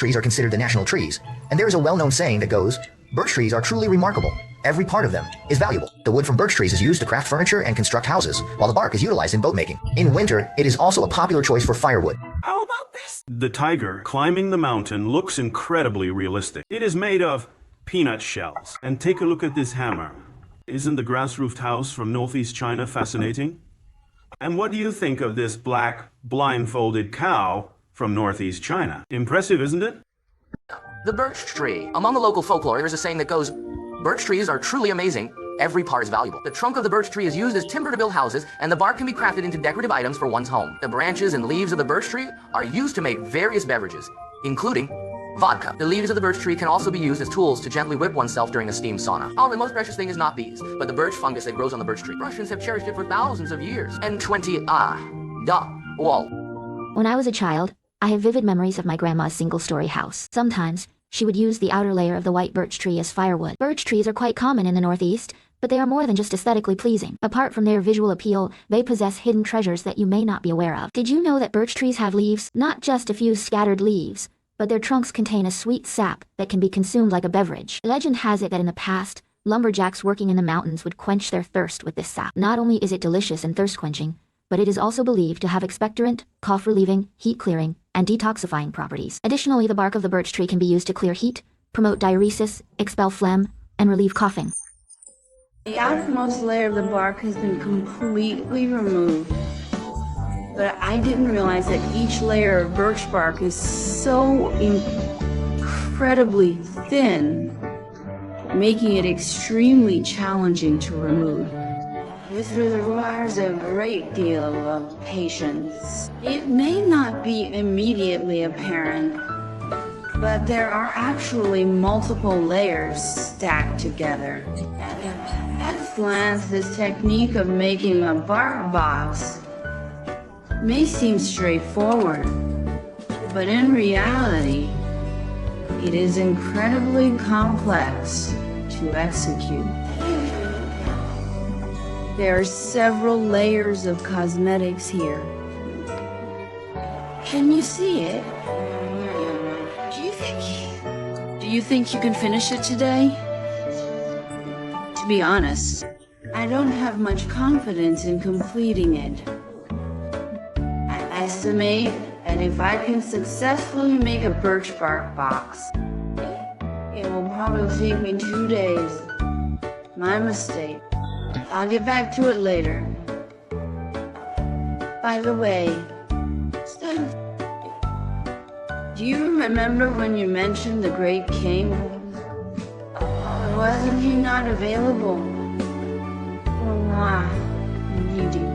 trees are considered the national trees, and there is a well-known saying that goes, birch trees are truly remarkable. Every part of them is valuable. The wood from birch trees is used to craft furniture and construct houses, while the bark is utilized in boat making. In winter, it is also a popular choice for firewood. How about this? The tiger climbing the mountain looks incredibly realistic. It is made of peanut shells. And take a look at this hammer. Isn't the grass-roofed house from northeast China fascinating? And what do you think of this black, blindfolded cow from northeast China? Impressive, isn't it? The birch tree. Among the local folklore, there is a saying that goes, birch trees are truly amazing. Every part is valuable. The trunk of the birch tree is used as timber to build houses, and the bark can be crafted into decorative items for one's home. The branches and leaves of the birch tree are used to make various beverages, including vodka. The leaves of the birch tree can also be used as tools to gently whip oneself during a steam sauna. Oh, the most precious thing is not these, but the birch fungus that grows on the birch tree. Russians have cherished it for thousands of years. And 20 wall. When I was a child, I have vivid memories of my grandma's single-story house. Sometimes, she would use the outer layer of the white birch tree as firewood. Birch trees are quite common in the Northeast, but they are more than just aesthetically pleasing. Apart from their visual appeal, they possess hidden treasures that you may not be aware of. Did you know that birch trees have leaves? Not just a few scattered leaves, but their trunks contain a sweet sap that can be consumed like a beverage. Legend has it that in the past, lumberjacks working in the mountains would quench their thirst with this sap. Not only is it delicious and thirst-quenching, but it is also believed to have expectorant, cough-relieving, heat-clearing, and detoxifying properties. Additionally, the bark of the birch tree can be used to clear heat, promote diuresis, expel phlegm, and relieve coughing. The outermost layer of the bark has been completely removed, but I didn't realize that each layer of birch bark is so incredibly thin, making it extremely challenging to remove. This requires a great deal of patience. It may not be immediately apparent, but there are actually multiple layers stacked together. At a glance, this technique of making a bark box may seem straightforward, but in reality, it is incredibly complex to execute. There are several layers of cosmetics here. Can you see it? Do you think you can finish it today? To be honest, I don't have much confidence in completing it. I estimate that if I can successfully make a birch bark box, it will probably take me 2 days. My mistake. I'll get back to it later. By the way, do you remember when you mentioned the Great King? Wasn't he not available? You do.